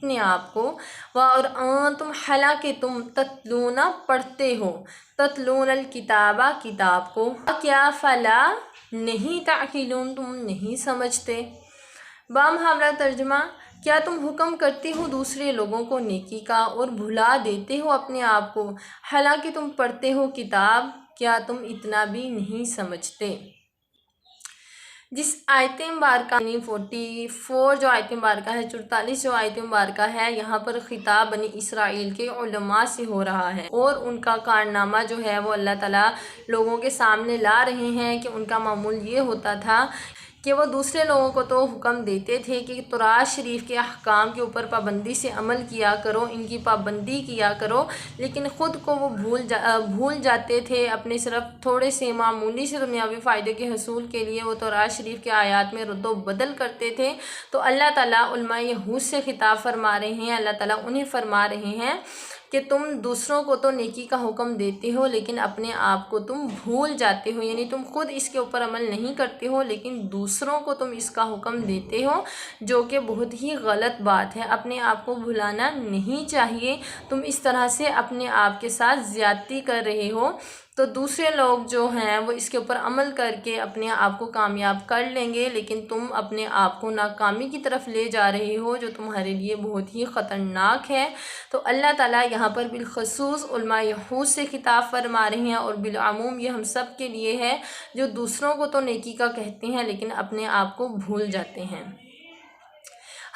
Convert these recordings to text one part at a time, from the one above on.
اپنے آپ کو، اور تم حالانکہ تم تتلون پڑھتے ہو، تتلون الکتابہ کتاب کو، کیا فلا نہیں تعقلون تم نہیں سمجھتے۔ بامحاورہ ترجمہ، کیا تم حکم کرتے ہو دوسرے لوگوں کو نیکی کا اور بھلا دیتے ہو اپنے آپ کو، حالانکہ تم پڑھتے ہو کتاب، کیا تم اتنا بھی نہیں سمجھتے۔ جس آیت مبارکہ 44 جو آیت مبارکہ ہے، 44 جو آیت مبارکہ ہے، یہاں پر خطاب بنی اسرائیل کے علماء سے ہو رہا ہے، اور ان کا کارنامہ جو ہے وہ اللہ تعالیٰ لوگوں کے سامنے لا رہے ہیں کہ ان کا معمول یہ ہوتا تھا کہ وہ دوسرے لوگوں کو تو حکم دیتے تھے کہ تورات شریف کے احکام کے اوپر پابندی سے عمل کیا کرو، ان کی پابندی کیا کرو، لیکن خود کو وہ بھول جاتے تھے، اپنے صرف تھوڑے سے معمولی سے دنیاوی فائدے کے حصول کے لیے وہ تورات شریف کے آیات میں رد و بدل کرتے تھے۔ تو اللہ تعالیٰ علماء یہود سے خطاب فرما رہے ہیں، اللہ تعالیٰ انہیں فرما رہے ہیں کہ تم دوسروں کو تو نیکی کا حکم دیتے ہو لیکن اپنے آپ کو تم بھول جاتے ہو، یعنی تم خود اس کے اوپر عمل نہیں کرتے ہو لیکن دوسروں کو تم اس کا حکم دیتے ہو، جو کہ بہت ہی غلط بات ہے۔ اپنے آپ کو بھلانا نہیں چاہیے، تم اس طرح سے اپنے آپ کے ساتھ زیادتی کر رہے ہو، تو دوسرے لوگ جو ہیں وہ اس کے اوپر عمل کر کے اپنے آپ کو کامیاب کر لیں گے، لیکن تم اپنے آپ کو ناکامی کی طرف لے جا رہے ہو، جو تمہارے لیے بہت ہی خطرناک ہے۔ تو اللہ تعالیٰ یہاں پر بالخصوص علماء یہود سے خطاب فرما رہے ہیں، اور بالعموم یہ ہم سب کے لیے ہے جو دوسروں کو تو نیکی کا کہتے ہیں لیکن اپنے آپ کو بھول جاتے ہیں۔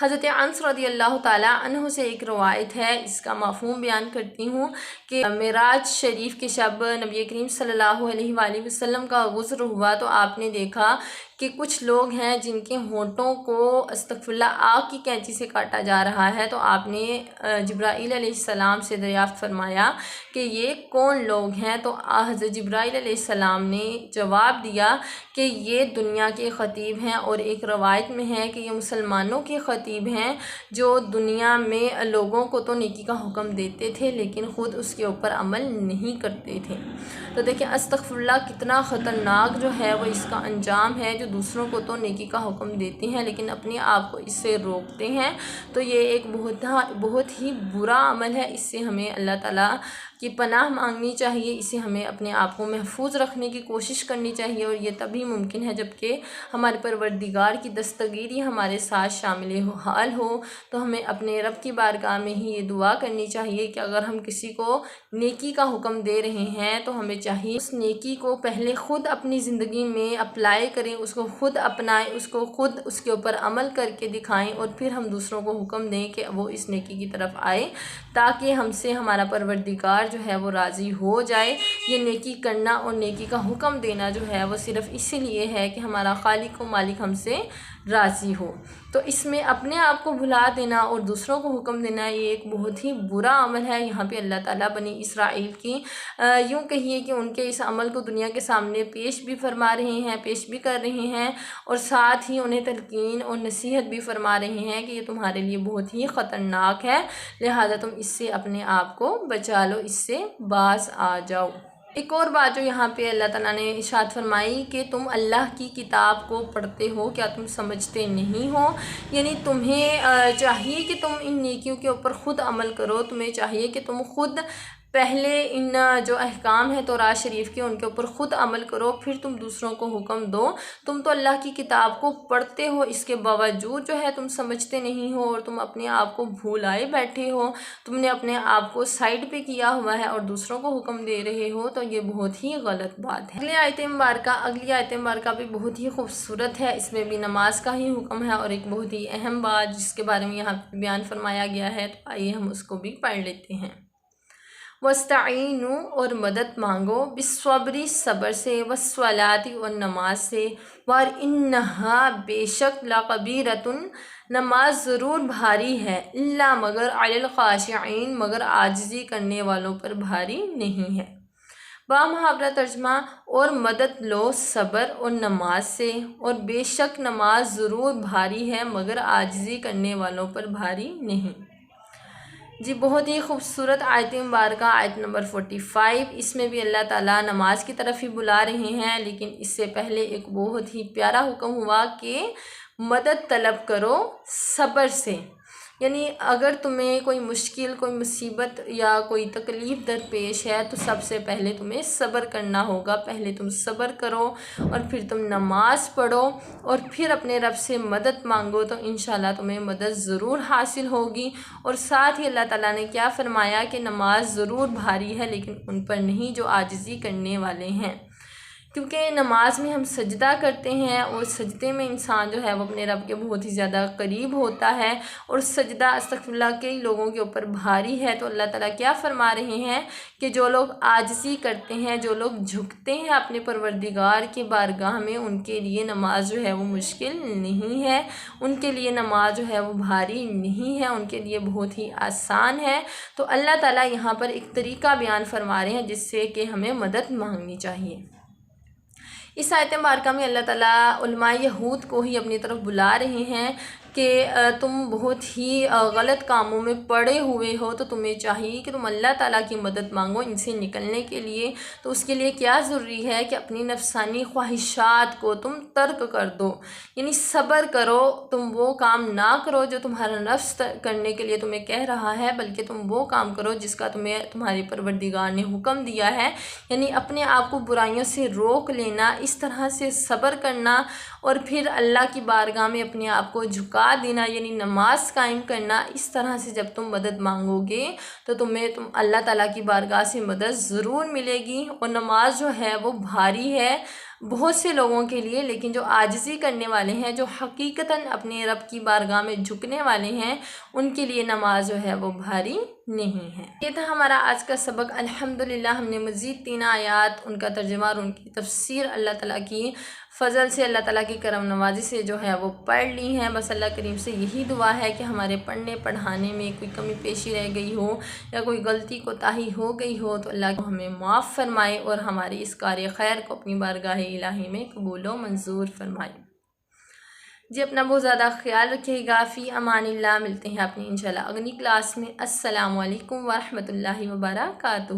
حضرت انس رضی اللہ تعالیٰ عنہ سے ایک روایت ہے، اس کا مفہوم بیان کرتی ہوں کہ معراج شریف کے شب نبی کریم صلی اللہ علیہ وآلہ وسلم کا غسل ہوا تو آپ نے دیکھا کہ کچھ لوگ ہیں جن کے ہونٹوں کو استغفراللہ آگ کی کینچی سے کاٹا جا رہا ہے، تو آپ نے جبرائیل علیہ السلام سے دریافت فرمایا کہ یہ کون لوگ ہیں، تو حضرت جبرائیل علیہ السلام نے جواب دیا کہ یہ دنیا کے خطیب ہیں، اور ایک روایت میں ہے کہ یہ مسلمانوں کے خطیب ہیں جو دنیا میں لوگوں کو تو نیکی کا حکم دیتے تھے لیکن خود اس کے اوپر عمل نہیں کرتے تھے۔ تو دیکھیں استغفراللہ کتنا خطرناک جو ہے وہ اس کا انجام ہے، جو دوسروں کو تو نیکی کا حکم دیتے ہیں لیکن اپنے آپ کو اس سے روکتے ہیں، تو یہ ایک بہت ہی برا عمل ہے۔ اس سے ہمیں اللہ تعالیٰ کی پناہ مانگنی چاہیے، اسے ہمیں اپنے آپ کو محفوظ رکھنے کی کوشش کرنی چاہیے، اور یہ تبھی ممکن ہے جبکہ ہمارے پروردگار کی دستگیری ہمارے ساتھ شامل حال ہو۔ تو ہمیں اپنے رب کی بارگاہ میں ہی یہ دعا کرنی چاہیے کہ اگر ہم کسی کو نیکی کا حکم دے رہے ہیں تو ہمیں چاہیے اس نیکی کو پہلے خود اپنی زندگی میں اپلائی کریں، اس کو خود اپنائیں، اس کو خود اس کے اوپر عمل کر کے دکھائیں، اور پھر ہم دوسروں کو حکم دیں کہ وہ اس نیکی کی طرف آئے، تاکہ ہم سے ہمارا پروردگار جو ہے وہ راضی ہو جائے۔ یہ نیکی کرنا اور نیکی کا حکم دینا جو ہے وہ صرف اسی لیے ہے کہ ہمارا خالق و مالک ہم سے راضی ہو۔ تو اس میں اپنے آپ کو بھلا دینا اور دوسروں کو حکم دینا یہ ایک بہت ہی برا عمل ہے۔ یہاں پہ اللہ تعالیٰ بنی اسرائیل کی یوں کہیے کہ ان کے اس عمل کو دنیا کے سامنے پیش بھی فرما رہے ہیں، پیش بھی کر رہے ہیں، اور ساتھ ہی انہیں تلقین اور نصیحت بھی فرما رہے ہیں کہ یہ تمہارے لیے بہت ہی خطرناک ہے، لہٰذا تم اس سے اپنے آپ کو بچا لو، اس سے باز آ جاؤ۔ ایک اور بات جو یہاں پہ اللہ تعالیٰ نے ارشاد فرمائی کہ تم اللہ کی کتاب کو پڑھتے ہو، کیا تم سمجھتے نہیں ہو؟ یعنی تمہیں چاہیے کہ تم ان نیکیوں کے اوپر خود عمل کرو، تمہیں چاہیے کہ تم خود پہلے ان جو احکام ہیں تورات شریف کے ان کے اوپر خود عمل کرو، پھر تم دوسروں کو حکم دو۔ تم تو اللہ کی کتاب کو پڑھتے ہو، اس کے باوجود جو ہے تم سمجھتے نہیں ہو، اور تم اپنے آپ کو بھولائے بیٹھے ہو، تم نے اپنے آپ کو سائڈ پہ کیا ہوا ہے اور دوسروں کو حکم دے رہے ہو، تو یہ بہت ہی غلط بات ہے۔ اگلی آیت مبارکہ بھی بہت ہی خوبصورت ہے، اس میں بھی نماز کا ہی حکم ہے، اور ایک بہت ہی اہم بات جس کے بارے میں یہاں بیان فرمایا گیا ہے، تو آئیے ہم اس کو بھی پڑھ لیتے ہیں۔ وَاسْتَعِینُوا اور مدد مانگو، بِالصَّبْرِ صبر سے، وَالصَّلَاةِ اور نماز سے، وَإِنَّهَا بے شک، لَكَبِیرَةٌ نماز ضرور بھاری ہے، إِلَّا مگر عَلَى الْخَاشِعِینَ مگر عاجزی کرنے والوں پر بھاری نہیں ہے۔ بامحاورہ ترجمہ، اور مدد لو صبر اور نماز سے، اور بے شک نماز ضرور بھاری ہے مگر عاجزی کرنے والوں پر بھاری نہیں۔ جی بہت ہی خوبصورت آیت مبارکہ، آیت نمبر 45، اس میں بھی اللہ تعالیٰ نماز کی طرف ہی بلا رہے ہیں، لیکن اس سے پہلے ایک بہت ہی پیارا حکم ہوا کہ مدد طلب کرو صبر سے، یعنی اگر تمہیں کوئی مشکل، کوئی مصیبت یا کوئی تکلیف درپیش ہے تو سب سے پہلے تمہیں صبر کرنا ہوگا۔ پہلے تم صبر کرو اور پھر تم نماز پڑھو اور پھر اپنے رب سے مدد مانگو تو انشاءاللہ تمہیں مدد ضرور حاصل ہوگی۔ اور ساتھ ہی اللہ تعالیٰ نے کیا فرمایا کہ نماز ضرور بھاری ہے لیکن ان پر نہیں جو عاجزی کرنے والے ہیں، کیونکہ نماز میں ہم سجدہ کرتے ہیں اور سجدے میں انسان جو ہے وہ اپنے رب کے بہت ہی زیادہ قریب ہوتا ہے، اور سجدہ استغفر اللہ کئی لوگوں کے اوپر بھاری ہے۔ تو اللہ تعالیٰ کیا فرما رہے ہیں کہ جو لوگ عاجزی کرتے ہیں، جو لوگ جھکتے ہیں اپنے پروردگار کی بارگاہ میں، ان کے لیے نماز جو ہے وہ مشکل نہیں ہے، ان کے لیے نماز جو ہے وہ بھاری نہیں ہے، ان کے لیے بہت ہی آسان ہے۔ تو اللہ تعالیٰ یہاں پر ایک طریقہ بیان فرما رہے ہیں جس سے کہ ہمیں مدد مانگنی چاہیے۔ اس آیت مبارکہ میں اللہ تعالیٰ علماء یہود کو ہی اپنی طرف بلا رہے ہیں کہ تم بہت ہی غلط کاموں میں پڑے ہوئے ہو، تو تمہیں چاہیے کہ تم اللہ تعالیٰ کی مدد مانگو ان سے نکلنے کے لیے۔ تو اس کے لیے کیا ضروری ہے کہ اپنی نفسانی خواہشات کو تم ترک کر دو، یعنی صبر کرو، تم وہ کام نہ کرو جو تمہارا نفس کرنے کے لیے تمہیں کہہ رہا ہے، بلکہ تم وہ کام کرو جس کا تمہیں تمہارے پروردگار نے حکم دیا ہے، یعنی اپنے آپ کو برائیوں سے روک لینا، اس طرح سے صبر کرنا اور پھر اللہ کی بارگاہ میں اپنے آپ کو جھکا دینا، یعنی نماز قائم کرنا۔ اس طرح سے جب تم مدد مانگو گے تو تمہیں اللہ تعالیٰ کی بارگاہ سے مدد ضرور ملے گی۔ اور نماز جو ہے وہ بھاری ہے بہت سے لوگوں کے لیے، لیکن جو عاجزی کرنے والے ہیں، جو حقیقتاً اپنے رب کی بارگاہ میں جھکنے والے ہیں، ان کے لیے نماز جو ہے وہ بھاری نہیں ہے۔ یہ تھا ہمارا آج کا سبق۔ الحمدللہ ہم نے مزید 3 آیات، ان کا ترجمہ اور ان کی تفسیر اللہ تعالیٰ کی فضل سے، اللہ تعالیٰ کی کرم نوازی سے جو ہے وہ پڑھ لی ہیں۔ بس اللہ کریم سے یہی دعا ہے کہ ہمارے پڑھنے پڑھانے میں کوئی کمی پیشی رہ گئی ہو یا کوئی غلطی کوتاہی ہو گئی ہو تو اللہ کو ہمیں معاف فرمائے اور ہماری اس کار خیر کو اپنی بارگاہ الہی میں قبول و منظور فرمائے۔ جی اپنا بہت زیادہ خیال رکھیے گا۔ فی امان اللہ، ملتے ہیں اپنی انشاءاللہ اگلی کلاس میں۔ السلام علیکم ورحمۃ اللہ وبرکاتہ۔